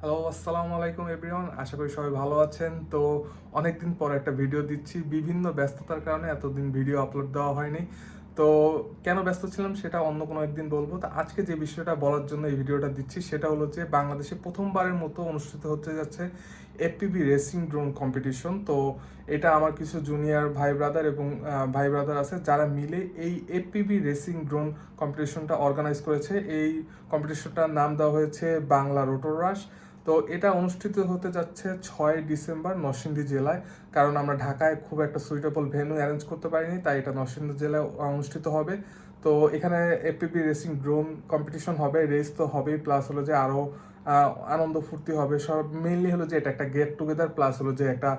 Hello, আসসালামু আলাইকুম everyone. আশা করি সবাই ভালো আছেন। তো অনেকদিন পর একটা ভিডিও দিচ্ছি। বিভিন্ন ব্যস্ততার কারণে এতদিন ভিডিও আপলোড দেওয়া হয়নি। তো কেন ব্যস্ত ছিলাম সেটা অন্য কোনো একদিন বলবো। তো আজকে যে বিষয়টা বলার জন্য এই ভিডিওটা দিচ্ছি সেটা হলো যে বাংলাদেশে প্রথমবারের মতো অনুষ্ঠিত হতে যাচ্ছে এফপিভি রেসিং ড্রোন কম্পিটিশন। তো এটা আমার কিছু জুনিয়র ভাই ব্রাদার এবং ভাই ব্রাদার আছে যারা মিলে এই এফপিভি রেসিং ড্রোন কম্পিটিশনটা অর্গানাইজ করেছে। এই কম্পিটিশনটার নাম দেওয়া হয়েছে বাংলা রোটর রাশ। তো এটা অনুষ্ঠিত হতে যাচ্ছে 6 ডিসেম্বর নরসিংদী জেলায়। কারণ আমরা ঢাকায় খুব একটা সুইটেবল ভেন্যু অ্যারেঞ্জ করতে পারিনি, তাই এটা নরসিংদী জেলায় অনুষ্ঠিত হবে। তো এখানে এফপিভি রেসিং ড্রোন কম্পিটিশন হবে, রেস তো হবেই, প্লাস হলো যে আরও আনন্দ ফুর্তি হবে। সব মেইনলি হলো যে এটা একটা গেট টুগেদার, প্লাস হলো যে একটা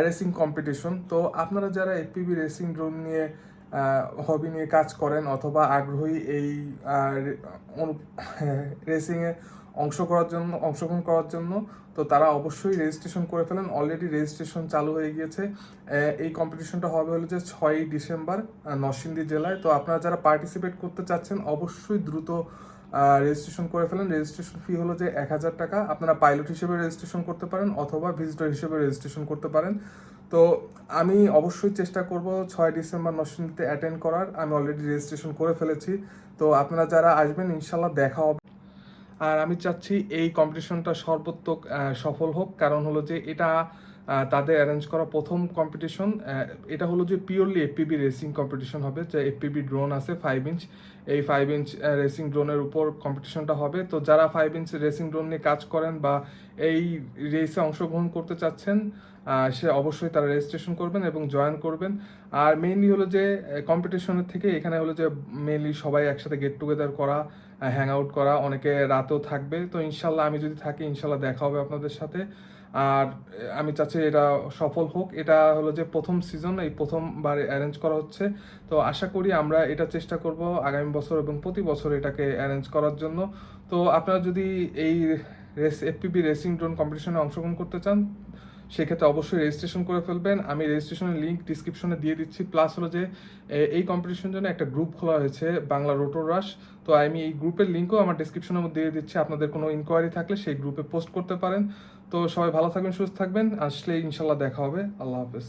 রেসিং কম্পিটিশন। তো আপনারা যারা এফপিভি রেসিং ড্রোন নিয়ে হবি নিয়ে কাজ করেন অথবা আগ্রহী এই রেসিংয়ে অংশগ্রহণ করার জন্য, তো তারা অবশ্যই রেজিস্ট্রেশন করে ফেলেন। অলরেডি রেজিস্ট্রেশন চালু হয়ে গিয়েছে। এই কম্পিটিশনটা হবে হলো যে 6 ডিসেম্বর নরসিংদী জেলায়। তো আপনারা যারা পার্টিসিপেট করতে চাচ্ছেন অবশ্যই দ্রুত রেজিস্ট্রেশন করে ফেলেন। রেজিস্ট্রেশন ফি হলো যে 1,000 টাকা। আপনারা পাইলট হিসেবে রেজিস্ট্রেশন করতে পারেন অথবা ভিজিটর হিসেবে রেজিস্ট্রেশন করতে পারেন। তো আমি অবশ্যই চেষ্টা করব 6 ডিসেম্বর নরসিংদীতে অ্যাটেন্ড করার। আমি অলরেডি রেজিস্ট্রেশন করে ফেলেছি। তো আপনারা যারা আসবেন ইনশাল্লাহ দেখা হবে। আর আমি চাচ্ছি এই কম্পিটিশনটা সর্বোত্তক সফল হোক, কারণ হলো যে এটা তাদের অ্যারেঞ্জ করা প্রথম কম্পিটিশন। এটা হলো যে পিওরলি এফপিবি রেসিং কম্পিটিশন হবে। যে এফপিবি ড্রোন আছে 5 ইঞ্চ, এই 5 ইঞ্চ রেসিং ড্রোনের উপর কম্পিটিশনটা হবে। তো যারা 5 ইঞ্চ রেসিং ড্রোন নিয়ে কাজ করেন বা এই রেসে অংশগ্রহণ করতে চাচ্ছেন, সে অবশ্যই তারা রেজিস্ট্রেশন করবেন এবং জয়েন করবেন। আর মেইনলি হলো যে কম্পিটিশনের থেকে এখানে হলো যে মেইনলি সবাই একসাথে গেট টুগেদার করা, হ্যাং আউট করা, অনেকে রাতেও থাকবে। তো ইনশাল্লাহ আমি যদি থাকি ইনশাল্লাহ দেখা হবে আপনাদের সাথে। আর আমি চাচ্ছি এটা সফল হোক। এটা হলো যে প্রথম সিজন, এই প্রথমবার অ্যারেঞ্জ করা হচ্ছে। তো আশা করি আমরা এটা চেষ্টা করব আগামী বছর এবং প্রতি বছর এটাকে অ্যারেঞ্জ করার জন্য। তো আপনারা যদি এই এফপিবি রেসিং ড্রোন কম্পিটিশনে অংশগ্রহণ করতে চান সেক্ষেত্রে অবশ্যই রেজিস্ট্রেশন করে ফেলবেন। আমি রেজিস্ট্রেশনের লিঙ্ক ডিসক্রিপশনে দিয়ে দিচ্ছি। প্লাস হলো যে এই কম্পিটিশনের জন্য একটা গ্রুপ খোলা হয়েছে বাংলা রোটর রাশ। তো আমি এই গ্রুপের লিঙ্কও আমার ডিসক্রিপশনের মধ্যে দিয়ে দিচ্ছি। আপনাদের কোনো ইনকোয়ারি থাকলে সেই গ্রুপে পোস্ট করতে পারেন। তো সবাই ভালো থাকবেন, সুস্থ থাকবেন। আসলে ইনশাল্লাহ দেখা হবে। আল্লাহ হাফেজ।